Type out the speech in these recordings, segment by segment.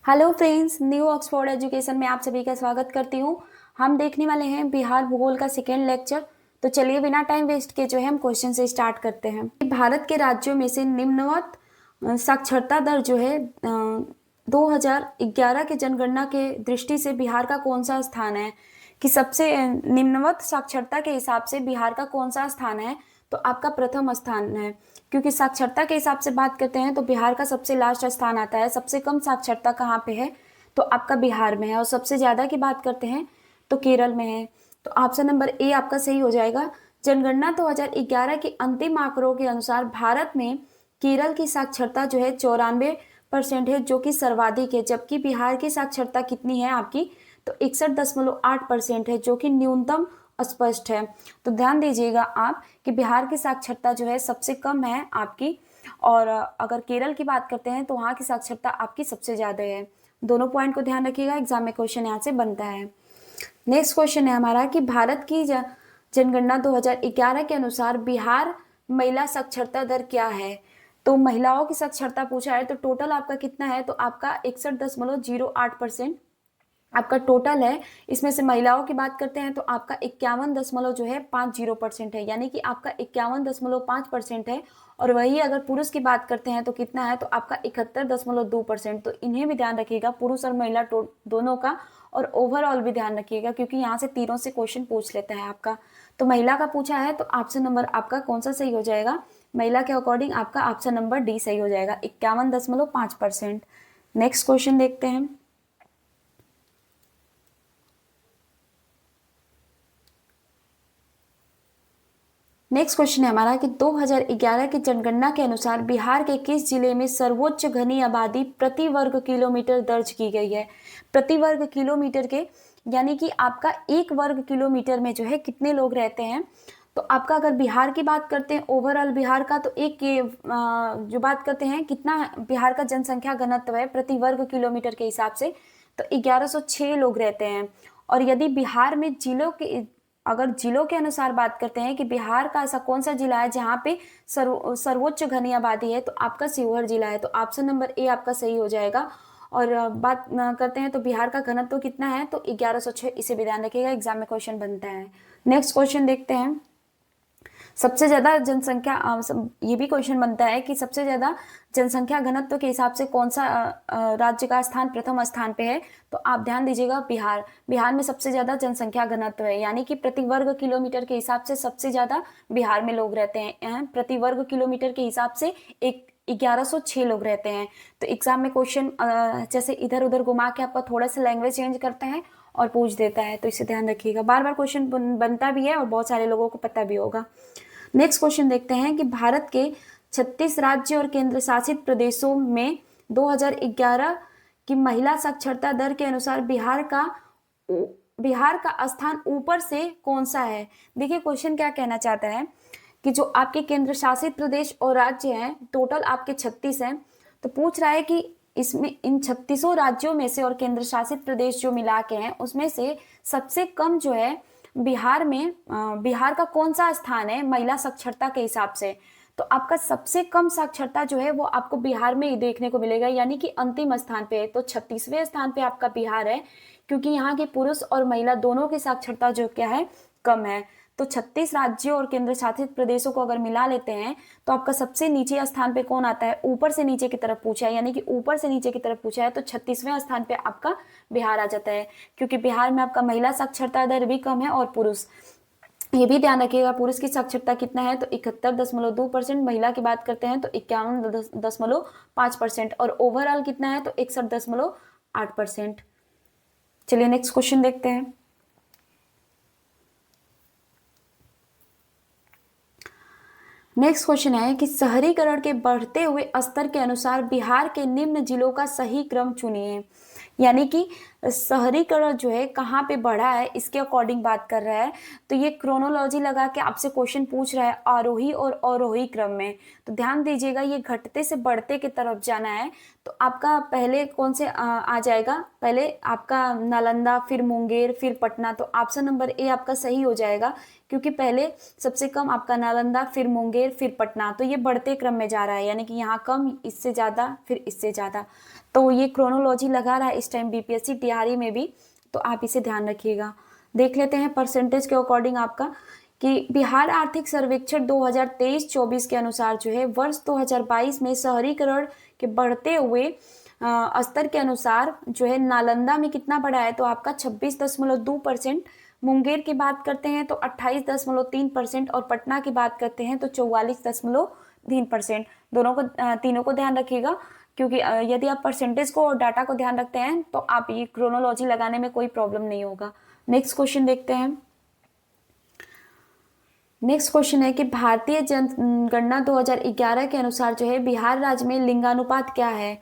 Hello friends, new Oxford education में आप सभी का स्वागत करती हूँ। हम देखने वाले हैं बिहार भूगोल का सेकेंड लेक्चर। तो चलिए बिना टाइम वेस्ट के जो है हम क्वेश्चन से स्टार्ट करते हैं। भारत के राज्यों में से निम्नवत साक्षरता दर जो है 2011 के जनगणना के दृष्टि से बिहार का कौन सा स्थान है, कि सबसे निम्नवत साक्षरता के हिसाब से बिहार का कौन सा स्थान है। तो आपका प्रथम स्थान है, क्योंकि साक्षरता के हिसाब से बात करते हैं तो बिहार का सबसे लास्ट स्थान आता है। सबसे कम साक्षरता कहाँ पे है, तो आपका बिहार में है। और सबसे ज़्यादा की बात करते हैं तो केरल में है। तो ऑप्शन नंबर ए आपका सही हो जाएगा। जनगणना 2011 के अंतिम आंकड़ों के अनुसार भारत में केरल की साक्षरता जो है 94% है, जो कि सर्वाधिक है। जबकि बिहार की साक्षरता कितनी है आपकी, तो 61.8% है, जो कि न्यूनतम स्पष्ट है। तो ध्यान दीजिएगा आप कि बिहार की साक्षरता जो है सबसे कम है आपकी, और अगर केरल की बात करते हैं तो वहाँ की साक्षरता आपकी सबसे ज़्यादा है। दोनों पॉइंट को ध्यान रखिएगा, एग्जाम में क्वेश्चन यहाँ से बनता है। नेक्स्ट क्वेश्चन है हमारा कि भारत की जनगणना 2011 के अनुसार बिहार महिला साक्षरता दर क्या है। तो महिलाओं की साक्षरता पूछा है, तो टोटल आपका कितना है, तो आपका 61.08% आपका टोटल है। इसमें से महिलाओं की बात करते हैं तो आपका 51 दशमलव जो है 50% है, यानी कि आपका 51.5% है। और वही अगर पुरुष की बात करते हैं तो कितना है, तो आपका 71.2%। तो इन्हें भी ध्यान रखिएगा, पुरुष और महिला दोनों का, और ओवरऑल भी ध्यान रखिएगा, क्योंकि यहाँ से तीनों से क्वेश्चन पूछ लेता है आपका। तो महिला का पूछा है तो ऑप्शन नंबर आपका कौन सा सही हो जाएगा, महिला के अकॉर्डिंग आपका ऑप्शन नंबर डी सही हो जाएगा, 51.5%। नेक्स्ट क्वेश्चन देखते हैं। नेक्स्ट क्वेश्चन है हमारा कि 2011 की जनगणना के अनुसार बिहार के किस जिले में सर्वोच्च घनी आबादी प्रति वर्ग किलोमीटर दर्ज की गई है। प्रति वर्ग किलोमीटर के, यानी कि आपका एक वर्ग किलोमीटर में जो है कितने लोग रहते हैं। तो आपका अगर बिहार की बात करते हैं ओवरऑल बिहार का, तो जो बात करते हैं कितना बिहार का जनसंख्या घनत्व है प्रति वर्ग किलोमीटर के हिसाब से, तो 1106 लोग रहते हैं। और यदि बिहार में अगर जिलों के अनुसार बात करते हैं कि बिहार का ऐसा कौन सा जिला है जहाँ पे सर्वोच्च घनी आबादी है, तो आपका शिवहर जिला है। तो ऑप्शन नंबर ए आपका सही हो जाएगा। और बात करते हैं तो बिहार का घनत्व तो कितना है, तो 1106। इसे भी ध्यान रखिएगा, एग्जाम में क्वेश्चन बनता है। नेक्स्ट क्वेश्चन देखते हैं। सबसे ज्यादा जनसंख्या ये भी क्वेश्चन बनता है कि सबसे ज्यादा जनसंख्या घनत्व के हिसाब से कौन सा राज्य का स्थान प्रथम स्थान पे है। तो आप ध्यान दीजिएगा, बिहार। बिहार में सबसे ज्यादा जनसंख्या घनत्व है, यानी कि प्रति वर्ग किलोमीटर के हिसाब से सबसे ज्यादा बिहार में लोग रहते हैं। प्रति वर्ग किलोमीटर के हिसाब से 1106 लोग रहते हैं। तो एग्जाम में क्वेश्चन जैसे इधर उधर घुमा के आपका थोड़ा सा लैंग्वेज चेंज करता है और पूछ देता है, तो इसे ध्यान रखिएगा। बार बार क्वेश्चन बनता भी है और बहुत सारे लोगों को पता भी होगा। नेक्स्ट क्वेश्चन देखते हैं कि भारत के 36 राज्य और केंद्र शासित प्रदेशों में 2011 की महिला साक्षरता दर के अनुसार बिहार का स्थान ऊपर से कौन सा है। देखिए क्वेश्चन क्या कहना चाहता है कि जो आपके केंद्र शासित प्रदेश और राज्य हैं, टोटल आपके 36 हैं। तो पूछ रहा है कि इसमें इन 36 राज्यों में से और केंद्र शासित प्रदेश जो मिला के हैं उसमें से सबसे कम जो है बिहार में, बिहार का कौन सा स्थान है महिला साक्षरता के हिसाब से। तो आपका सबसे कम साक्षरता जो है वो आपको बिहार में ही देखने को मिलेगा, यानी कि अंतिम स्थान पे है। तो 36वें स्थान पे आपका बिहार है, क्योंकि यहाँ के पुरुष और महिला दोनों की साक्षरता जो क्या है, कम है। तो 36 राज्यों और केंद्र शासित प्रदेशों को अगर मिला लेते हैं तो आपका सबसे नीचे स्थान पे कौन आता है, ऊपर से नीचे की तरफ पूछा है, यानी कि ऊपर से नीचे की तरफ पूछा है, तो 36वें स्थान पे आपका बिहार आ जाता है। क्योंकि बिहार में आपका महिला साक्षरता दर भी कम है और पुरुष, ये भी ध्यान रखिएगा, पुरुष की साक्षरता कितना है, तो 71.2%। महिला की बात करते हैं तो 51.5%। और ओवरऑल कितना है, तो 61.8%। चलिए नेक्स्ट क्वेश्चन देखते हैं। नेक्स्ट क्वेश्चन है कि शहरीकरण के बढ़ते हुए स्तर के अनुसार बिहार के निम्न जिलों का सही क्रम चुनिए। यानी कि शहरीकरण जो है कहाँ पे बढ़ा है इसके अकॉर्डिंग बात कर रहा है। तो ये क्रोनोलॉजी लगा के आपसे क्वेश्चन पूछ रहा है आरोही और अवरोही क्रम में। तो ध्यान दीजिएगा, ये घटते से बढ़ते की तरफ जाना है। तो आपका पहले कौन से आ जाएगा, पहले आपका नालंदा, फिर मुंगेर, फिर पटना। तो ऑप्शन नंबर ए आपका सही हो जाएगा, क्योंकि पहले सबसे कम आपका नालंदा, फिर मुंगेर, फिर पटना। तो ये बढ़ते क्रम में जा रहा है, यानी कि यहाँ कम, इससे ज़्यादा, फिर इससे ज़्यादा। तो ये क्रोनोलॉजी लगा रहा है इस टाइम बीपीएससी टीआरई में भी, तो आप इसे ध्यान रखिएगा। देख लेते हैं परसेंटेज के अकॉर्डिंग आपका कि बिहार आर्थिक सर्वेक्षण 2023-24 के अनुसार जो है वर्ष 2022 में शहरीकरण के बढ़ते हुए स्तर के अनुसार जो है नालंदा में कितना बढ़ा है, तो आपका 26.2%, मुंगेर की बात करते हैं तो 28.3% और पटना की बात करते हैं तो 44.3%। दोनों को तीनों को ध्यान रखिएगा, क्योंकि यदि आप परसेंटेज को और डाटा को ध्यान रखते हैं तो आप ये क्रोनोलॉजी लगाने में कोई प्रॉब्लम नहीं होगा। नेक्स्ट क्वेश्चन देखते हैं। नेक्स्ट क्वेश्चन है कि भारतीय जनगणना 2011 के अनुसार जो है बिहार राज्य में लिंगानुपात क्या है।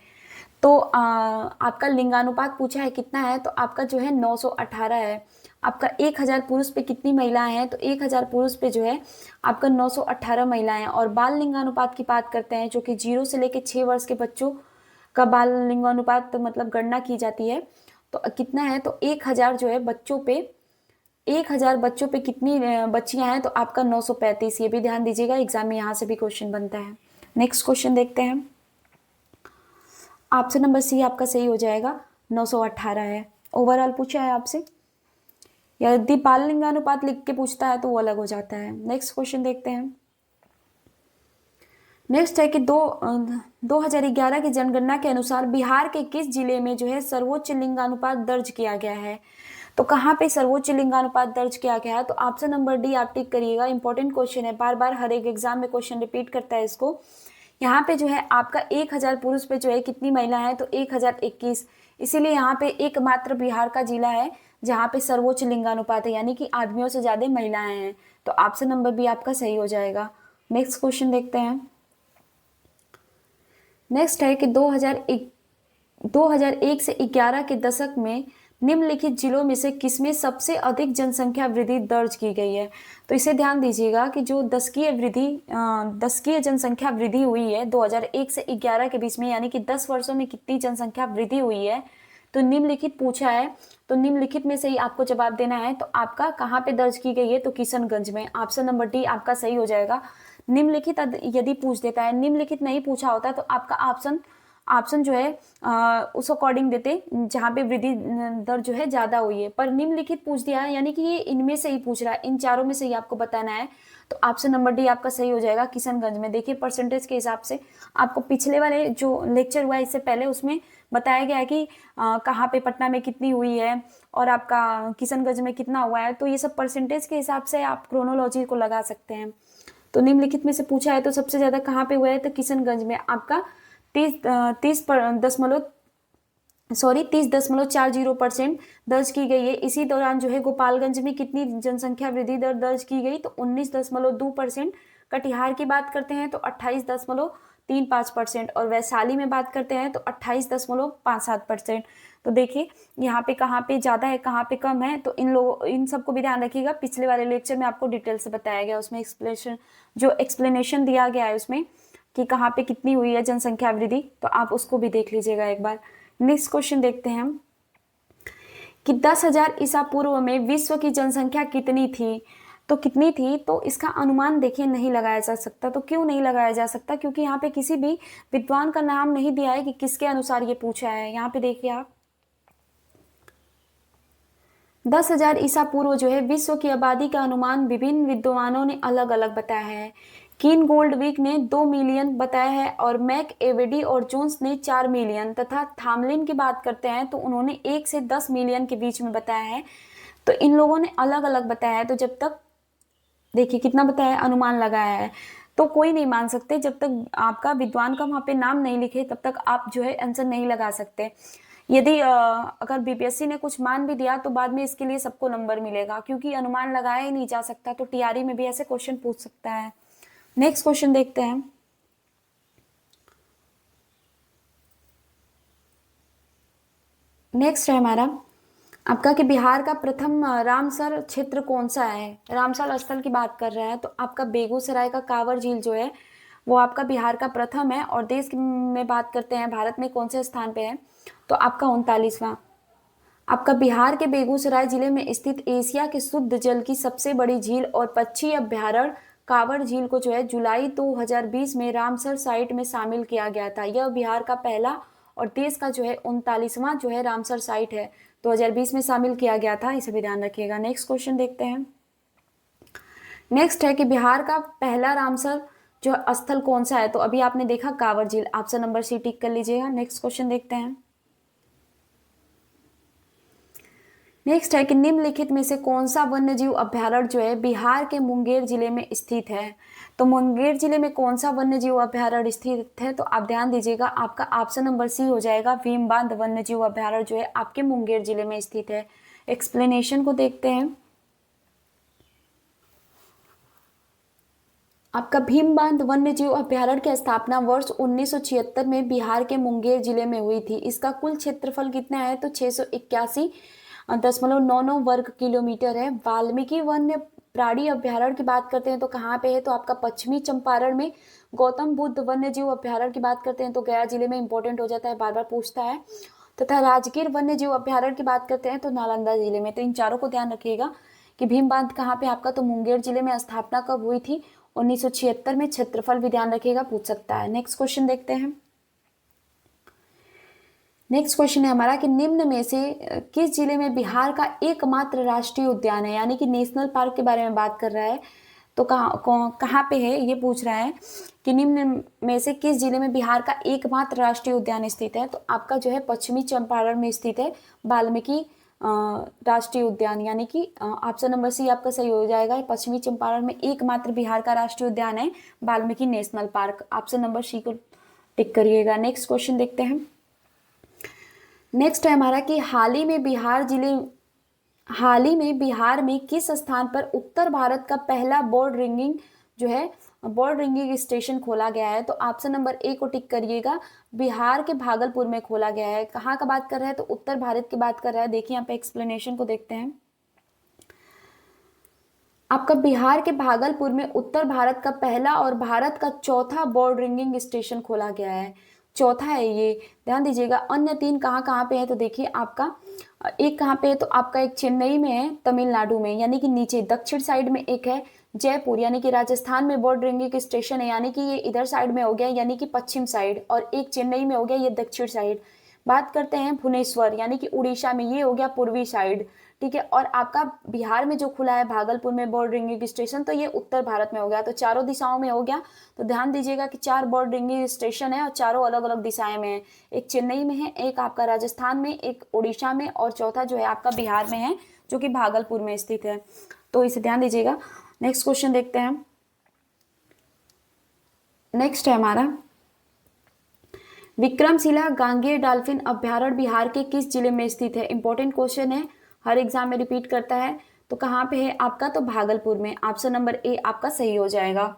तो आपका लिंगानुपात पूछा है कितना है, तो आपका जो है 918 है। आपका 1000 पुरुष पे कितनी महिलाएं हैं, तो 1000 पुरुष पे जो है आपका 918 महिलाएं हैं। और बाल लिंगानुपात की बात करते हैं, जो कि 0 से लेकर 6 वर्ष के बच्चों का बाल लिंगानुपात मतलब गणना की जाती है, तो कितना है, तो 1000 जो है बच्चों पे 1000 बच्चों पे कितनी बच्चियां हैं, तो आपका 935। ये भी ध्यान दीजिएगा, एग्जाम में यहाँ से भी क्वेश्चन बनता है। नेक्स्ट क्वेश्चन देखते हैं। ऑप्शन नंबर सी आपका सही हो जाएगा, 918 है। ओवरऑल पूछा है आपसे, यदि बाल लिंगानुपात लिख के पूछता है तो वो अलग हो जाता है। नेक्स्ट क्वेश्चन देखते हैं। नेक्स्ट है कि 2011 की जनगणना के अनुसार बिहार के किस जिले में जो है सर्वोच्च लिंगानुपात दर्ज किया गया है। तो कहाँ पे सर्वोच्च लिंगानुपात दर्ज किया गया है, तो ऑप्शन नंबर डी आप टिक करिएगा। इंपॉर्टेंट क्वेश्चन है, बार बार हर एक एग्जाम में क्वेश्चन रिपीट करता है इसको। यहाँ पे जो है आपका 1000 पुरुष पे जो है कितनी महिला है, तो 1021। इसीलिए यहाँ पे एकमात्र बिहार का जिला है जहाँ पे सर्वोच्च लिंगानुपात है, यानी कि आदमियों से ज्यादा महिलाएं हैं। तो ऑप्शन नंबर बी आपका सही हो जाएगा। नेक्स्ट क्वेश्चन देखते हैं। नेक्स्ट है कि 2001 से 11 के दशक में निम्नलिखित जिलों में से किसमें सबसे अधिक जनसंख्या वृद्धि दर्ज की गई है। तो इसे ध्यान दीजिएगा कि जो दशकीय जनसंख्या वृद्धि हुई है 2001 से 11 के बीच में, यानी कि 10 वर्षों में कितनी जनसंख्या वृद्धि हुई है, तो निम्नलिखित पूछा है, तो निम्नलिखित में से ही आपको जवाब देना है। तो आपका कहाँ पे दर्ज की गई है, तो किशनगंज में। ऑप्शन नंबर डी आपका सही हो जाएगा। निम्नलिखित यदि पूछ देता है, निम्नलिखित नहीं पूछा होता तो आपका ऑप्शन जो है उस अकॉर्डिंग देते जहाँ पे वृद्धि दर जो है ज्यादा हुई है, पर निम्नलिखित पूछ दिया है, यानी कि ये इनमें से ही पूछ रहा है, इन चारों में से ही आपको बताना है। तो ऑप्शन नंबर डी आपका सही हो जाएगा, किशनगंज में। देखिए परसेंटेज के हिसाब से आपको पिछले वाले जो लेक्चर हुआ है इससे पहले, उसमें बताया गया है कि कहाँ पे पटना में कितनी हुई है और आपका किशनगंज में कितना हुआ है। तो ये सब परसेंटेज के हिसाब से आप क्रोनोलॉजी को लगा सकते हैं। तो निम्नलिखित में से पूछा है तो सबसे ज्यादा कहाँ पे हुआ है, तो किशनगंज में आपका 30.40% दर्ज की गई है। इसी दौरान जो है गोपालगंज में कितनी जनसंख्या वृद्धि दर दर्ज की गई, तो 19.2%। कटिहार की बात करते हैं तो 28.35%, और वैशाली में बात करते हैं तो 28.57%। तो देखिए यहाँ पे कहाँ पे ज्यादा है कहाँ पे कम है, तो इन सबको भी ध्यान रखिएगा। पिछले वाले लेक्चर में आपको डिटेल से बताया गया, उसमें एक्सप्लेनेशन दिया गया है उसमें कि कहाँ पे कितनी हुई है जनसंख्या वृद्धि, तो आप उसको भी देख लीजिएगा एक बार। नेक्स्ट क्वेश्चन देखते हैं हम कि 10,000 ईसा पूर्व में विश्व की जनसंख्या कितनी थी। तो कितनी थी, तो इसका अनुमान देखिए नहीं लगाया जा सकता। तो क्यों नहीं लगाया जा सकता, क्योंकि यहाँ पे किसी भी विद्वान का नाम नहीं दिया है कि किसके अनुसार ये पूछा है। यहाँ पे देखिए आप 10,000 ईसा पूर्व जो है विश्व की आबादी का अनुमान विभिन्न विद्वानों ने अलग अलग बताया है। कीन गोल्डविक ने 2 मिलियन बताया है, और मैक एवेडी और जोन्स ने 4 मिलियन, तथा थामलिन की बात करते हैं तो उन्होंने 1 से 10 मिलियन के बीच में बताया है। तो इन लोगों ने अलग अलग बताया है। तो जब तक देखिए कितना बताया है, अनुमान लगाया है, तो कोई नहीं मान सकते जब तक आपका विद्वान का वहां पे नाम नहीं लिखे, तब तक आप जो है आंसर नहीं लगा सकते। यदि अगर बीपीएससी ने कुछ मान भी दिया तो बाद में इसके लिए सबको नंबर मिलेगा, क्योंकि अनुमान लगाया ही नहीं जा सकता। तो टीआरई में भी ऐसे क्वेश्चन पूछ सकता है। नेक्स्ट क्वेश्चन देखते हैं। नेक्स्ट है हमारा आपका कि बिहार का प्रथम रामसर क्षेत्र कौन सा है। रामसर स्थल की बात कर रहा है, तो आपका बेगूसराय का कांवर झील जो है वो आपका बिहार का प्रथम है। और देश में बात करते हैं भारत में कौन से स्थान पे है, तो आपका 39वां। आपका बिहार के बेगूसराय जिले में स्थित एशिया के शुद्ध जल की सबसे बड़ी झील और पक्षी अभ्यारण्य कांवर झील को जो है जुलाई 2020 में रामसर साइट में शामिल किया गया था। यह बिहार का पहला और देश का जो है 39वां जो है रामसर साइट है, 2020 में शामिल किया गया था, इसे भी ध्यान रखिएगा। नेक्स्ट क्वेश्चन देखते हैं। नेक्स्ट है कि बिहार का पहला रामसर जो स्थल कौन सा है, तो अभी आपने देखा कांवर झील, ऑप्शन नंबर सी टिक कर लीजिएगा। नेक्स्ट क्वेश्चन देखते हैं। नेक्स्ट है कि निम्नलिखित में से कौन सा वन्यजीव अभ्यारण्य जो है बिहार के मुंगेर जिले में स्थित है, तो मुंगेर जिले में कौन सा वन्यजीव अभ्यारण्य स्थित है, तो आप ध्यान दीजिएगा, आपका ऑप्शन नंबर सी हो जाएगा, भीमबांध वन्यजीव अभ्यारण्य जो है आपके मुंगेर जिले में स्थित है। एक्सप्लेनेशन को देखते हैं। आपका भीमबांध वन्यजीव अभ्यारण्य की स्थापना वर्ष 1976 में बिहार के मुंगेर जिले में हुई थी। इसका कुल क्षेत्रफल कितना है, तो 681.99 वर्ग किलोमीटर है। वाल्मीकि वन्य प्राणी अभ्यारण्य की बात करते हैं तो कहाँ पे है, तो आपका पश्चिमी चंपारण में। गौतम बुद्ध वन्यजीव अभ्यारण्य की बात करते हैं तो गया जिले में, इंपॉर्टेंट हो जाता है, बार बार पूछता है। तथा राजगीर वन्यजीव अभ्यारण्य की बात करते हैं तो नालंदा जिले में। तो इन चारों को ध्यान रखिएगा कि भीम बांध कहाँ पे आपका, तो मुंगेर जिले में। स्थापना कब हुई थी, 1976 में। क्षेत्रफल भी ध्यान रखिएगा, पूछ सकता है। नेक्स्ट क्वेश्चन देखते हैं। नेक्स्ट क्वेश्चन है हमारा कि निम्न में से किस जिले में बिहार का एकमात्र राष्ट्रीय उद्यान है, यानी कि नेशनल पार्क के बारे में बात कर रहा है, तो कहाँ पे है ये पूछ रहा है कि निम्न में से किस जिले में बिहार का एकमात्र राष्ट्रीय उद्यान स्थित है, तो आपका जो है पश्चिमी चंपारण में स्थित है वाल्मीकि राष्ट्रीय उद्यान, यानी कि ऑप्शन नंबर सी आपका सही हो जाएगा। पश्चिमी चंपारण में एकमात्र बिहार का राष्ट्रीय उद्यान है Valmiki national park, option number C को टिक करिएगा। नेक्स्ट क्वेश्चन देखते हैं। नेक्स्ट है हमारा कि हाल ही में बिहार में किस स्थान पर उत्तर भारत का पहला बर्ड रिंगिंग स्टेशन खोला गया है, तो ऑप्शन नंबर ए को टिक करिएगा। बिहार के भागलपुर में खोला गया है। कहाँ का बात कर रहा है, तो उत्तर भारत की बात कर रहा है। देखिए यहाँ पे एक्सप्लेनेशन को देखते हैं। आपका बिहार के भागलपुर में उत्तर भारत का पहला और भारत का चौथा बर्ड रिंगिंग स्टेशन खोला गया है, चौथा है ये, ध्यान दीजिएगा। अन्य 3 कहाँ कहाँ पे है, तो देखिए आपका एक कहाँ पे है, तो आपका एक चेन्नई में है, तमिलनाडु में, यानी कि नीचे दक्षिण साइड में। एक है जयपुर, यानी कि राजस्थान में बर्ड रिंगिंग स्टेशन है, यानी कि ये इधर साइड में हो गया, यानी कि पश्चिम साइड। और एक चेन्नई में हो गया, ये दक्षिण साइड। बात करते हैं भुवनेश्वर, यानी कि उड़ीसा में, ये हो गया पूर्वी साइड, ठीक है। और आपका बिहार में जो खुला है भागलपुर में बर्ड रिंगिंग स्टेशन, तो ये उत्तर भारत में हो गया, तो चारों दिशाओं में हो गया। तो ध्यान दीजिएगा कि 4 बर्ड रिंगिंग स्टेशन है और चारों अलग अलग दिशाएं में है। एक चेन्नई में है, एक आपका राजस्थान में, एक उड़ीसा में, और चौथा जो है आपका बिहार में है, जो कि भागलपुर में स्थित है। तो इसे ध्यान दीजिएगा। नेक्स्ट क्वेश्चन देखते हैं। नेक्स्ट है हमारा विक्रमशिला गांगेय डॉल्फिन अभ्यारण्य बिहार के किस जिले में स्थित है। इंपॉर्टेंट क्वेश्चन है, हर एग्जाम में रिपीट करता है। तो कहाँ पे है आपका, तो भागलपुर में। ऑप्शन नंबर ए आपका सही हो जाएगा।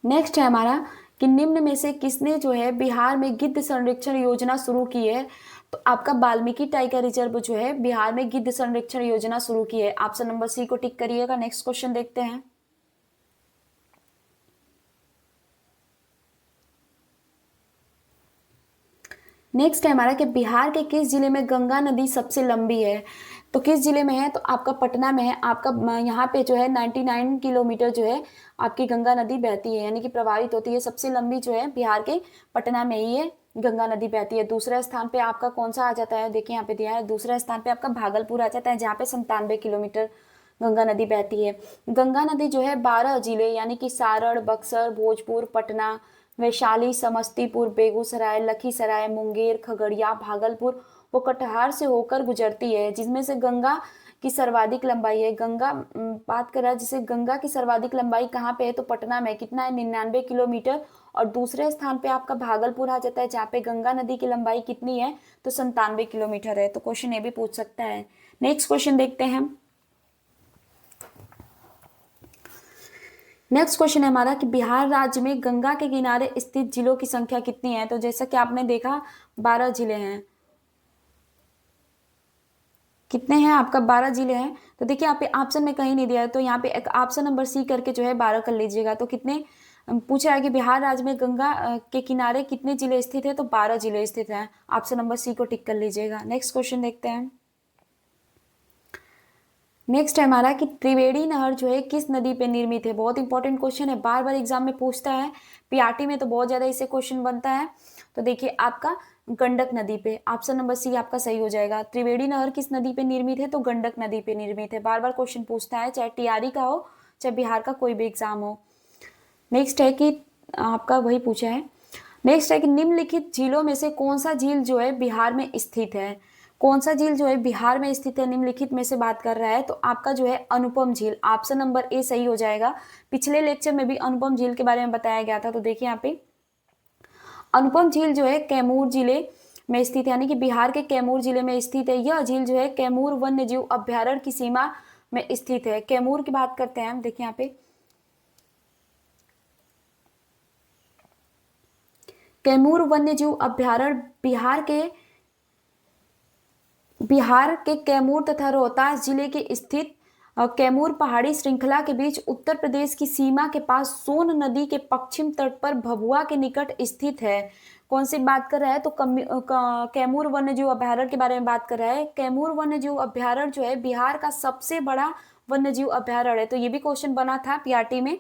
नेक्स्ट है हमारा कि निम्न में से किसने जो है बिहार में गिद्ध संरक्षण योजना शुरू की है, तो आपका वाल्मीकि टाइगर रिजर्व जो है बिहार में गिद्ध संरक्षण योजना शुरू की है। ऑप्शन नंबर सी को टिक करिएगा। नेक्स्ट क्वेश्चन देखते हैं। नेक्स्ट है हमारा कि बिहार के किस जिले में गंगा नदी सबसे लंबी है, तो किस जिले में है, तो आपका पटना में है। आपका यहाँ पे जो है 99 किलोमीटर जो है आपकी गंगा नदी बहती है, यानी कि प्रवाहित होती है। सबसे लंबी जो है बिहार के पटना में ही है गंगा नदी बहती है। दूसरे स्थान पे आपका कौन सा आ जाता है, देखिए यहाँ पे दिया है, दूसरे स्थान पे आपका भागलपुर आ जाता है, जहाँ पे 97 किलोमीटर गंगा नदी बहती है। गंगा नदी जो है 12 जिले, यानी कि सारण, बक्सर, भोजपुर, पटना, वैशाली, समस्तीपुर, बेगूसराय, लखीसराय, मुंगेर, खगड़िया, भागलपुर वो कटिहार से होकर गुजरती है, जिसमें से गंगा की सर्वाधिक लंबाई है। बात कर रहा है जिसे गंगा की सर्वाधिक लंबाई कहाँ पे है, तो पटना में। कितना है, 99 किलोमीटर। और दूसरे स्थान पे आपका भागलपुर आ जाता है, जहाँ पे गंगा नदी की लंबाई कितनी है, तो 97 किलोमीटर है। तो क्वेश्चन ये भी पूछ सकता है। नेक्स्ट क्वेश्चन देखते हैं। नेक्स्ट क्वेश्चन है हमारा कि बिहार राज्य में गंगा के किनारे स्थित जिलों की संख्या कितनी है, तो जैसा कि आपने देखा 12 जिले हैं। कितने हैं आपका, 12 जिले हैं। तो देखिए यहाँ पे ऑप्शन में कहीं नहीं दिया है, तो यहाँ पे एक ऑप्शन नंबर सी करके जो है 12 कर लीजिएगा। तो कितने पूछ रहा है कि बिहार राज्य में गंगा के किनारे कितने जिले स्थित है, तो 12 जिले स्थित हैं। ऑप्शन नंबर सी को टिक कर लीजिएगा। नेक्स्ट क्वेश्चन देखते हैं। नेक्स्ट है हमारा कि त्रिवेणी नहर जो है किस नदी पे निर्मित है। बहुत इंपॉर्टेंट क्वेश्चन है, बार बार एग्जाम में पूछता है, पीआरटी में तो बहुत ज्यादा इससे क्वेश्चन बनता है। तो देखिए आपका गंडक नदी पे, ऑप्शन नंबर सी आपका सही हो जाएगा। त्रिवेणी नहर किस नदी पे निर्मित है, तो गंडक नदी पे निर्मित है। बार बार क्वेश्चन पूछता है, चाहे टीआरई का हो चाहे बिहार का कोई भी एग्जाम हो। नेक्स्ट है कि आपका वही पूछा है, नेक्स्ट है कि निम्नलिखित झीलों में से कौन सा झील जो है बिहार में स्थित है। कौन सा झील जो है बिहार में स्थित है, निम्नलिखित में से बात कर रहा है, तो आपका जो है अनुपम झील, ऑप्शन नंबर ए सही हो जाएगा। पिछले लेक्चर में भी अनुपम झील के बारे में बताया गया था। तो देखिए यहाँ पे अनुपम झील जो है कैमूर जिले में स्थित है, यानी कि बिहार के कैमूर जिले में स्थित है। यह झील जो है कैमूर वन्य जीव अभ्यारण्य की सीमा में स्थित है। कैमूर की बात करते हैं हम, देखिए यहाँ पे कैमूर वन्य जीव अभ्यारण्य बिहार के कैमूर तथा रोहतास जिले के स्थित कैमूर पहाड़ी श्रृंखला के बीच उत्तर प्रदेश की सीमा के पास सोन नदी के पश्चिम तट पर भभुआ के निकट स्थित है। कौन सी बात कर रहा है, तो कैमूर वन्यजीव अभ्यारण्य के बारे में बात कर रहा है। कैमूर वन्यजीव अभ्यारण्य जो है बिहार का सबसे बड़ा वन्यजीव अभ्यारण्य है। तो ये भी क्वेश्चन बना था पीआरटी में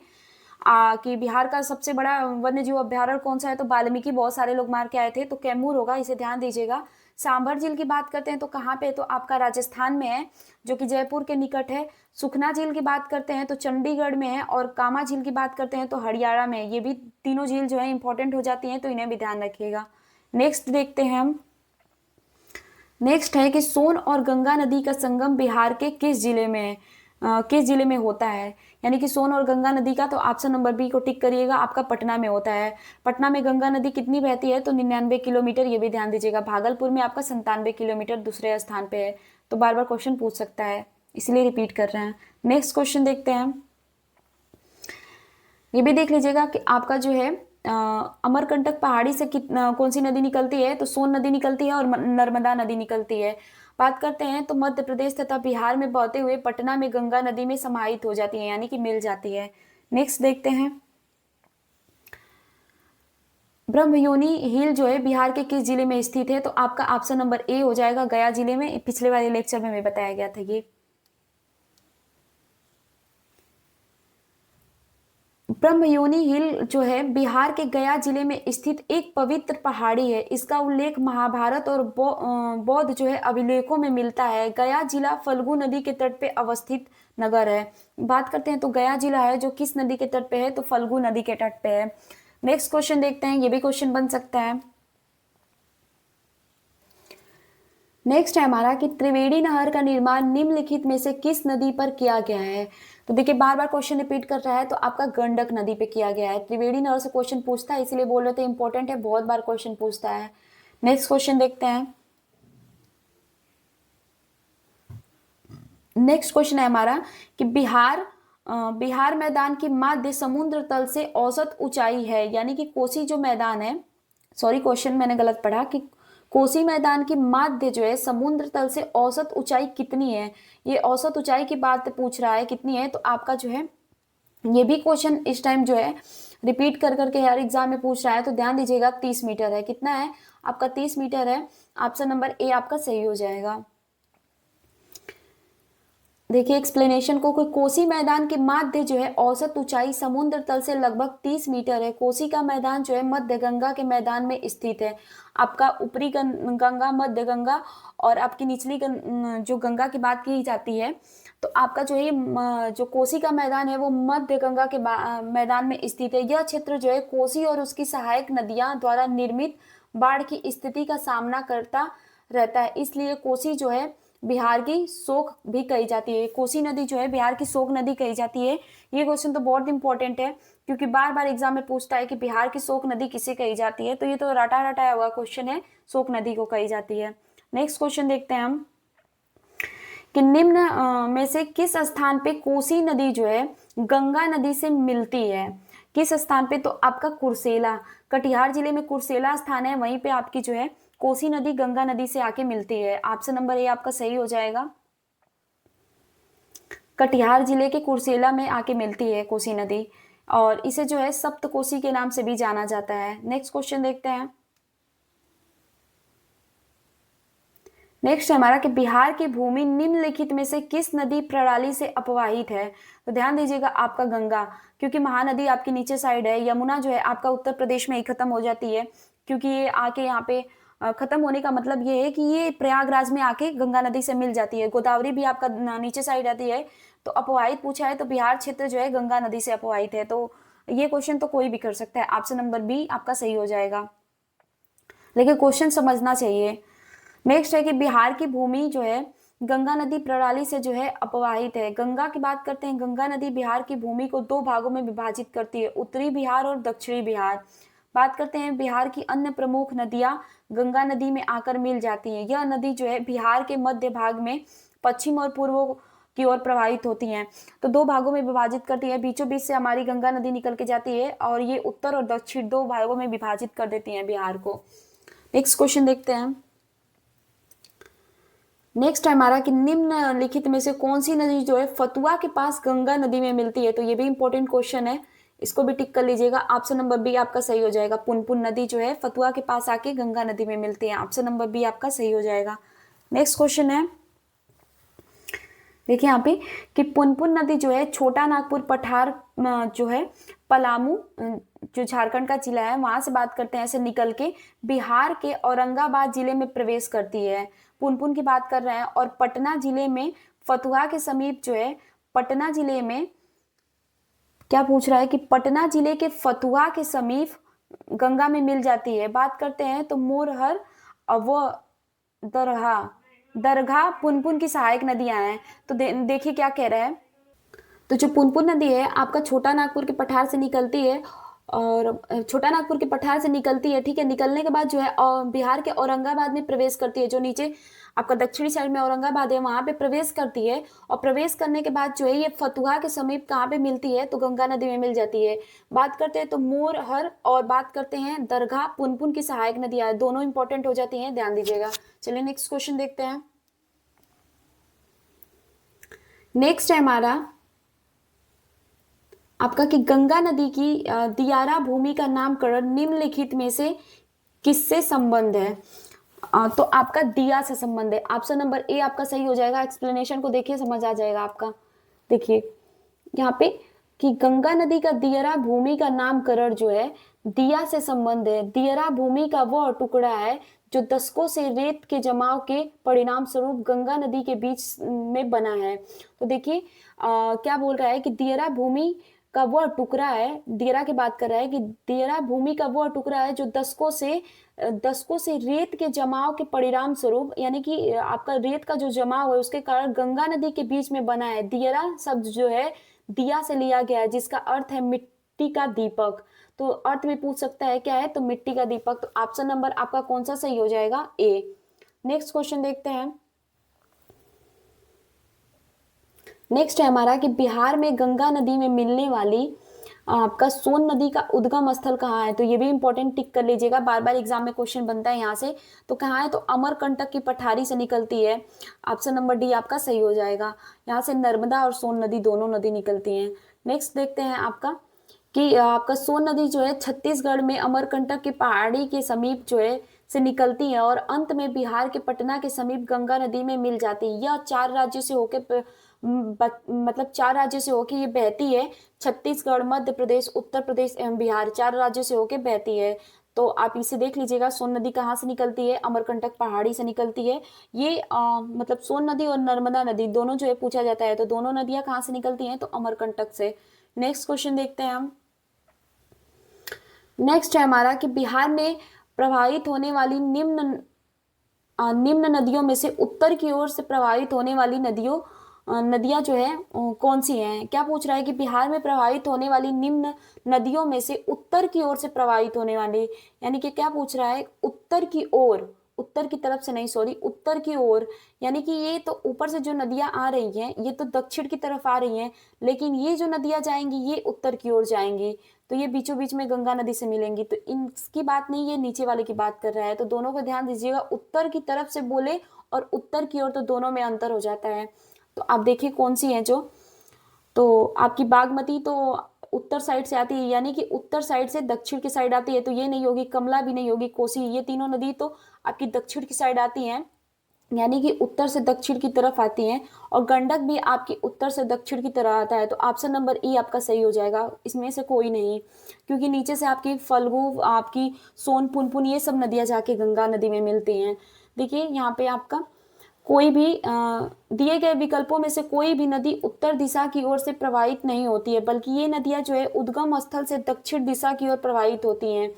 कि बिहार का सबसे बड़ा वन्यजीव अभ्यारण्य कौन सा है, तो वाल्मीकि बहुत सारे लोग मार के आए थे, तो कैमूर होगा, इसे ध्यान दीजिएगा। सांभर झील की बात करते हैं तो कहाँ पे, तो आपका राजस्थान में है, जो कि जयपुर के निकट है। सुखना झील की बात करते हैं तो चंडीगढ़ में है, और कामा झील की बात करते हैं तो हरियाणा में है। ये भी तीनों झील जो है इंपॉर्टेंट हो जाती हैं, तो इन्हें भी ध्यान रखिएगा। नेक्स्ट देखते हैं हम, नेक्स्ट है कि सोन और गंगा नदी का संगम बिहार के किस जिले में है, किस जिले में होता है, यानी कि सोन और गंगा नदी का, तो ऑप्शन नंबर बी को टिक करिएगा, आपका पटना में होता है। पटना में गंगा नदी कितनी बहती है, तो 99 किलोमीटर, ये भी ध्यान दीजिएगा। भागलपुर में आपका 97 किलोमीटर दूसरे स्थान पे है। तो बार बार क्वेश्चन पूछ सकता है, इसलिए रिपीट कर रहे हैं। नेक्स्ट क्वेश्चन देखते हैं, ये भी देख लीजिएगा कि आपका जो है अमरकंटक पहाड़ी से कौन सी नदी निकलती है, तो सोन नदी निकलती है और नर्मदा नदी निकलती है। बात करते हैं तो मध्य प्रदेश तथा बिहार में बहते हुए पटना में गंगा नदी में समाहित हो जाती है, यानी कि मिल जाती है। नेक्स्ट देखते हैं, ब्रह्मयोनी हिल जो है बिहार के किस जिले में स्थित है, तो आपका ऑप्शन नंबर ए हो जाएगा, गया जिले में। पिछले वाले लेक्चर में बताया गया था ये। ब्रह्मयोनी हिल जो है बिहार के गया जिले में स्थित एक पवित्र पहाड़ी है। इसका उल्लेख महाभारत और बौद्ध जो है अभिलेखों में मिलता है। गया जिला फल्गु नदी के तट पे अवस्थित नगर है। बात करते हैं तो गया जिला है जो किस नदी के तट पे है, तो फल्गु नदी के तट पे है। नेक्स्ट क्वेश्चन देखते हैं, ये भी क्वेश्चन बन सकता है। नेक्स्ट है हमारा कि त्रिवेणी नहर का निर्माण निम्नलिखित में से किस नदी पर किया गया है। तो देखिए बार बार क्वेश्चन रिपीट कर रहा है, तो आपका गंडक नदी पे किया गया है। त्रिवेणी नहर से क्वेश्चन पूछता है, इसीलिए बोल रहे थे इंपॉर्टेंट है, बहुत बार क्वेश्चन पूछता है। नेक्स्ट क्वेश्चन देखते हैं, नेक्स्ट क्वेश्चन है हमारा कि बिहार मैदान की माध्य समुद्र तल से औसत ऊंचाई है, यानी कि कोसी जो मैदान है, सॉरी क्वेश्चन मैंने गलत पढ़ा, कि कोसी मैदान की माध्य जो है समुद्र तल से औसत ऊंचाई कितनी है। ये औसत ऊंचाई की बात पूछ रहा है कितनी है, तो आपका जो है ये भी क्वेश्चन इस टाइम जो है रिपीट कर करके हर एग्जाम में पूछ रहा है, तो ध्यान दीजिएगा 30 मीटर है। कितना है आपका, 30 मीटर है। ऑप्शन नंबर ए आपका सही हो जाएगा। देखिए एक्सप्लेनेशन को, कोसी मैदान के माध्य जो है औसत ऊंचाई समुद्र तल से लगभग 30 मीटर है। कोसी का मैदान जो है मध्य गंगा के मैदान में स्थित है। आपका ऊपरी गंगा, मध्य गंगा और आपकी निचली जो गंगा की बात की जाती है, तो आपका जो है जो कोसी का मैदान है वो मध्य गंगा के मैदान में स्थित है। यह क्षेत्र जो है कोसी और उसकी सहायक नदियां द्वारा निर्मित बाढ़ की स्थिति का सामना करता रहता है, इसलिए कोसी जो है बिहार की शोक भी कही जाती है। कोसी नदी जो है बिहार की शोक नदी कही जाती है। ये क्वेश्चन तो बहुत इंपॉर्टेंट है, क्योंकि बार बार एग्जाम में पूछता है कि बिहार की शोक नदी किसे कही जाती है, तो ये तो रटा रटाया हुआ क्वेश्चन है, शोक नदी को कही जाती है। नेक्स्ट क्वेश्चन देखते हैं हम कि निम्न में से किस स्थान पे कोसी नदी जो है गंगा नदी से मिलती है। किस स्थान पे, तो आपका कुर्सेला, कटिहार जिले में कुर्सेला स्थान है, वहीं पे आपकी जो है कोसी नदी गंगा नदी से आके मिलती है। ऑप्शन नंबर ए आपका सही हो जाएगा, कटिहार जिले के कुर्सेला में आके मिलती है कोसी नदी, और इसे जो है सप्त कोसी के नाम से भी जाना जाता है। नेक्स्ट क्वेश्चन देखते हैं, नेक्स्ट है हमारा कि बिहार की भूमि निम्नलिखित में से किस नदी प्रणाली से अपवाहित है। तो ध्यान दीजिएगा आपका गंगा, क्योंकि महानदी आपकी नीचे साइड है। यमुना जो है आपका उत्तर प्रदेश में ही खत्म हो जाती है, क्योंकि ये आके यहाँ पे खत्म होने का मतलब ये है कि ये प्रयागराज में आके गंगा नदी से मिल जाती है। गोदावरी भी आपका नीचे साइड आती है। तो अपवाहित पूछा है तो बिहार क्षेत्र जो है गंगा नदी से अपवाहित है। तो ये क्वेश्चन तो कोई भी कर सकता है। ऑप्शन नंबर बी आपका सही हो जाएगा, लेकिन क्वेश्चन समझना चाहिए। नेक्स्ट है कि बिहार की भूमि जो है गंगा नदी प्रणाली से जो है अपवाहित है। गंगा की बात करते हैं। गंगा नदी बिहार की भूमि को दो भागों में विभाजित करती है, उत्तरी बिहार और दक्षिणी बिहार। बात करते हैं बिहार की अन्य प्रमुख नदियां गंगा नदी में आकर मिल जाती हैं। यह नदी जो है बिहार के मध्य भाग में पश्चिम और पूर्व की ओर प्रवाहित होती हैं। तो दो भागों में विभाजित करती है, बीचों बीच से हमारी गंगा नदी निकल के जाती है और ये उत्तर और दक्षिण दो भागों में विभाजित कर देती है बिहार को। नेक्स्ट क्वेश्चन देखते हैं। नेक्स्ट है हमारा कि निम्नलिखित में से कौन सी नदी जो है फतुआ के पास गंगा नदी में मिलती है। तो ये भी इंपॉर्टेंट क्वेश्चन है, इसको भी टिक कर लीजिएगा। ऑप्शन नंबर बी आपका सही हो जाएगा। पुनपुन नदी जो है फतुआ के पास आके गंगा नदी में मिलती है। ऑप्शन नंबर बी आपका सही हो जाएगा। नेक्स्ट क्वेश्चन है, देखिए यहाँ पे कि पुनपुन नदी जो है छोटा नागपुर पठार जो है पलामू जो झारखंड का जिला है वहां से बात करते हैं, ऐसे निकल के बिहार के औरंगाबाद जिले में प्रवेश करती है। पुनपुन की बात कर रहे हैं। और पटना जिले में फतुहा के समीप जो है पटना जिले में क्या पूछ रहा है कि पटना जिले के फतुहा के समीप गंगा में मिल जाती है। बात करते हैं तो मोरहर अव दरहा दरगाह पुनपुन की सहायक नदियां हैं। तो देखिए क्या कह रहा है। तो जो पुनपुन नदी है आपका छोटा नागपुर के पठार से निकलती है, और छोटा नागपुर के पठार से निकलती है, ठीक है। निकलने के बाद जो है और बिहार के औरंगाबाद में प्रवेश करती है। जो नीचे आपका दक्षिणी साइड में औरंगाबाद है वहां पे प्रवेश करती है। और प्रवेश करने के बाद जो है ये फतुहा के समीप कहाँ पे मिलती है, तो गंगा नदी में मिल जाती है। बात करते हैं तो मोरहर और बात करते हैं दरगाह पुनपुन की सहायक नदियां दोनों इंपॉर्टेंट हो जाती हैं, ध्यान दीजिएगा। चलिए नेक्स्ट क्वेश्चन देखते हैं। नेक्स्ट है हमारा आपका कि गंगा नदी की दियारा भूमि का नामकरण निम्नलिखित में से किससे संबंध है। तो आपका दिया से संबंध है। ऑप्शन नंबर ए आपका सही हो जाएगा। एक्सप्लेनेशन को देखिए समझ आ जाएगा आपका। देखिए यहाँ पे कि गंगा नदी का दियरा भूमि का नामकरण जो है दिया से संबंध है। दियरा भूमि का वह टुकड़ा है जो दशकों से रेत के जमाव के परिणाम स्वरूप गंगा नदी के बीच में बना है। तो देखिए क्या बोल रहा है कि दियरा भूमि का वह टुकड़ा है, दियरा की बात कर रहा है कि दियरा भूमि का वह टुकड़ा है जो दशकों से रेत के जमाव के परिणाम स्वरूप, यानी कि आपका रेत का जो जमाव है उसके कारण गंगा नदी के बीच में बना है। दियरा शब्द जो है दिया से लिया गया है, जिसका अर्थ है मिट्टी का दीपक। तो अर्थ भी पूछ सकता है क्या है, तो मिट्टी का दीपक। तो ऑप्शन नंबर आपका कौन सा सही हो जाएगा, ए। नेक्स्ट क्वेश्चन देखते हैं। नेक्स्ट है हमारा कि बिहार में गंगा नदी में मिलने वाली आपका सोन नदी का उद्गम स्थल कहाँ है। तो ये भी इंपॉर्टेंट टिक कर लीजिएगा, बार बार एग्जाम में क्वेश्चन बनता है यहाँ से। तो कहाँ है, तो अमरकंटक की पठारी से निकलती है। ऑप्शन नंबर डी आपका सही हो जाएगा। यहाँ से नर्मदा और सोन नदी दोनों नदी निकलती हैं। नेक्स्ट देखते हैं आपका कि आपका सोन नदी जो है छत्तीसगढ़ में अमरकंटक की पहाड़ी के समीप जो है से निकलती है और अंत में बिहार के पटना के समीप गंगा नदी में मिल जाती है। यह चार राज्यों से होकर मतलब चार राज्यों से होकर ये बहती है। छत्तीसगढ़, मध्य प्रदेश, उत्तर प्रदेश एवं बिहार, चार राज्यों से होकर बहती है। तो आप इसे देख लीजिएगा, सोन नदी कहाँ से निकलती है, अमरकंटक पहाड़ी से निकलती है। ये मतलब सोन नदी और नर्मदा नदी दोनों जो है पूछा जाता है, तो दोनों नदियां कहाँ से निकलती हैं, तो अमरकंटक से। नेक्स्ट क्वेश्चन देखते हैं हम। नेक्स्ट है हमारा कि बिहार में प्रवाहित होने वाली निम्न नदियों में से उत्तर की ओर से प्रवाहित होने वाली नदियां जो है कौन सी हैं। क्या पूछ रहा है कि बिहार में प्रवाहित होने वाली निम्न नदियों में से उत्तर की ओर से प्रवाहित होने वाली, यानी कि क्या पूछ रहा है, उत्तर की ओर, उत्तर की तरफ से नहीं, सॉरी, उत्तर की ओर। यानी कि ये तो ऊपर से जो नदियां आ रही हैं ये तो दक्षिण की तरफ आ रही हैं, लेकिन ये जो नदियां जाएंगी ये उत्तर की ओर जाएंगी। तो ये बीचों बीच में गंगा नदी से मिलेंगी। तो इनकी बात नहीं, ये नीचे वाले की बात कर रहा है। तो दोनों को ध्यान दीजिएगा, उत्तर की तरफ से बोले और उत्तर की ओर, तो दोनों में अंतर हो जाता है। तो आप देखिए कौन सी है जो, तो आपकी बागमती तो उत्तर साइड से आती है, यानी कि उत्तर साइड से दक्षिण की साइड आती है। तो ये नहीं होगी, कमला भी नहीं होगी, कोसी, ये तीनों नदी तो आपकी दक्षिण की साइड आती हैं। यानी कि उत्तर से दक्षिण की तरफ आती हैं, और गंडक भी आपकी उत्तर से दक्षिण की तरफ आता है। तो ऑप्शन नंबर ई आपका सही हो जाएगा, इसमें से कोई नहीं, क्योंकि नीचे से आपकी फल्गु, आपकी सोन, पुनपुन, ये सब नदियां जाके गंगा नदी में मिलती हैं। देखिए यहाँ पे आपका कोई भी दिए गए विकल्पों में से कोई भी नदी उत्तर दिशा की ओर से प्रवाहित नहीं होती है, बल्कि ये नदियां जो है उद्गम स्थल से दक्षिण दिशा की ओर प्रवाहित होती हैं,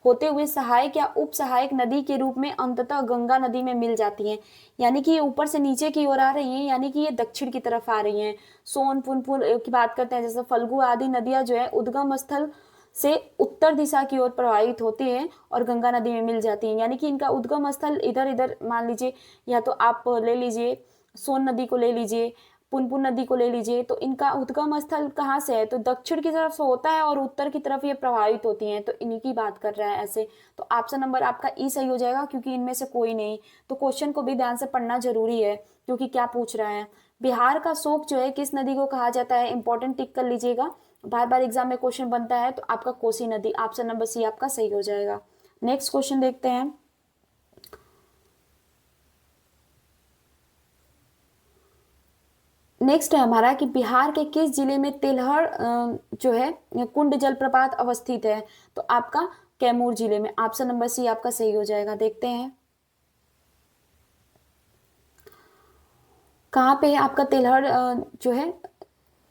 होते हुए सहायक या उप सहायक नदी के रूप में अंततः गंगा नदी में मिल जाती हैं। यानी कि ये ऊपर से नीचे की ओर आ रही हैं, यानी कि ये दक्षिण की तरफ आ रही हैं। सोन, पुनपुन की बात करते हैं, जैसे फल्गु आदि नदियां जो है उद्गम स्थल से उत्तर दिशा की ओर प्रवाहित होती हैं और गंगा नदी में मिल जाती हैं। यानी कि इनका उद्गम स्थल इधर इधर मान लीजिए, या तो आप ले लीजिए सोन नदी को ले लीजिए, पुनपुन नदी को ले लीजिए, तो इनका उद्गम स्थल कहाँ से है, तो दक्षिण की तरफ से होता है और उत्तर की तरफ ये प्रभावित होती हैं, तो इन्हीं की बात कर रहा है ऐसे। तो ऑप्शन नंबर आपका ई सही हो जाएगा, क्योंकि इनमें से कोई नहीं। तो क्वेश्चन को भी ध्यान से पढ़ना जरूरी है, क्योंकि क्या पूछ रहा है। बिहार का शोक जो है किस नदी को कहा जाता है, इंपॉर्टेंट टिक कर लीजिएगा, बार बार एग्जाम में क्वेश्चन बनता है। तो आपका कोसी नदी, ऑप्शन नंबर सी आपका सही हो जाएगा। नेक्स्ट क्वेश्चन देखते हैं। नेक्स्ट है हमारा कि बिहार के किस जिले में तिलहर जो है कुंड जलप्रपात अवस्थित है, तो आपका कैमूर जिले में, ऑप्शन नंबर सी आपका सही हो जाएगा। देखते हैं कहाँ पे है आपका तिलहर जो है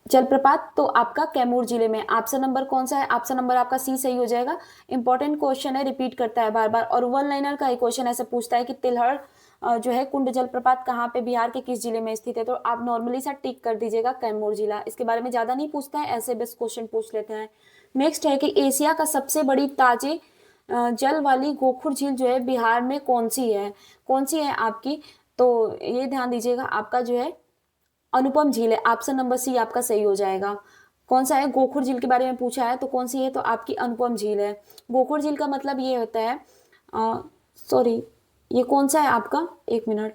जलप्रपात, तो आपका कैमूर जिले में। ऑप्शन नंबर कौन सा है, ऑप्शन नंबर आपका सी सही हो जाएगा। इंपॉर्टेंट क्वेश्चन है, रिपीट करता है बार बार, और वन लाइनर का एक क्वेश्चन ऐसे पूछता है कि तिलहर जो है कुंड जलप्रपात कहाँ पे, बिहार के किस जिले में स्थित है, तो आप नॉर्मली सा टिक कर दीजिएगा कैमूर जिला। इसके बारे में ज्यादा नहीं पूछता है, ऐसे बस क्वेश्चन पूछ लेते हैं। नेक्स्ट है कि एशिया का सबसे बड़ी ताजे जल वाली गोखुर झील जो है बिहार में कौन सी है, कौन सी है आपकी, तो ये ध्यान दीजिएगा, आपका जो है अनुपम झील है। ऑप्शन नंबर सी आपका सही हो जाएगा। कौन सा है, गोखुर झील के बारे में पूछा है, तो कौन सी है, तो आपकी अनुपम झील है। गोखुर झील का मतलब ये होता है, सॉरी ये कौन सा है आपका, एक मिनट,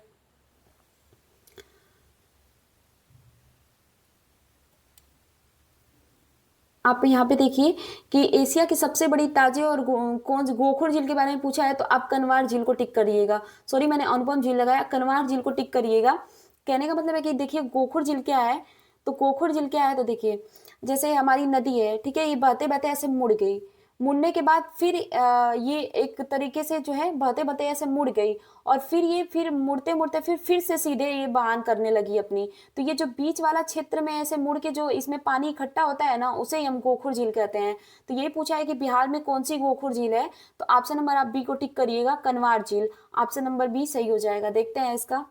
आप यहाँ पे देखिए कि एशिया की सबसे बड़ी ताजे और कौन गोखुर झील के बारे में पूछा है, तो आप कनवार झील को टिक करिएगा। सॉरी मैंने अनुपम झील लगाया, कनवार झील को टिक करिएगा। कहने का मतलब है कि देखिए गोखुर झील क्या है, तो गोखुर झील क्या है, तो देखिए जैसे हमारी नदी है, ठीक है, ये बहते बहते ऐसे मुड़ गई, मुड़ने के बाद फिर ये एक तरीके से जो है बहते बहते ऐसे मुड़ गई, और फिर ये फिर मुड़ते मुड़ते फिर से सीधे ये बहान करने लगी अपनी। तो ये जो बीच वाला क्षेत्र में ऐसे मुड़ के जो इसमें पानी इकट्ठा होता है ना, उसे ही हम गोखुर झील कहते हैं। तो ये पूछा है कि बिहार में कौन सी गोखुर झील है, तो ऑप्शन नंबर आप बी को टिक करिएगा, कनवार झील। ऑप्शन नंबर बी सही हो जाएगा। देखते हैं इसका,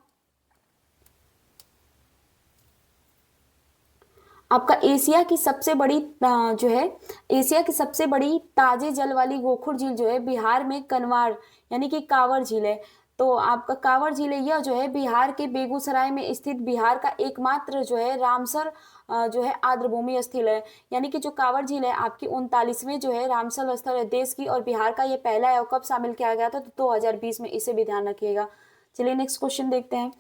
आपका एशिया की सबसे बड़ी जो है एशिया की सबसे बड़ी ताजे जल वाली गोखुर झील जो है बिहार में कनवार यानी कि कांवर झील है। तो आपका कांवर झील है, यह जो है बिहार के बेगूसराय में स्थित बिहार का एकमात्र जो है रामसर जो है आर्द्रभूमि स्थल है। यानी कि जो कांवर झील है आपकी 39वें जो है रामसर स्थल है देश की, और बिहार का ये पहला है, और कब शामिल किया गया था, तो 2020 में, इसे भी ध्यान रखिएगा। चलिए नेक्स्ट क्वेश्चन देखते हैं।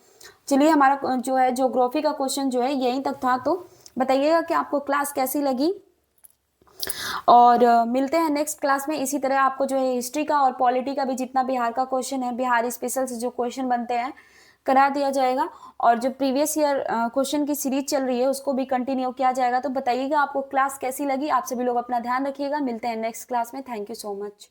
चलिए हमारा जो है ज्योग्राफी का क्वेश्चन जो है यहीं तक था। तो बताइएगा कि आपको क्लास कैसी लगी, और मिलते हैं नेक्स्ट क्लास में। इसी तरह आपको जो है हिस्ट्री का और पॉलिटी का भी जितना बिहार का क्वेश्चन है, बिहार स्पेशल से जो क्वेश्चन बनते हैं करा दिया जाएगा, और जो प्रीवियस ईयर क्वेश्चन की सीरीज चल रही है उसको भी कंटिन्यू किया जाएगा। तो बताइएगा आपको क्लास कैसी लगी। आप सभी लोग अपना ध्यान रखिएगा, मिलते हैं नेक्स्ट क्लास में। Thank you so much.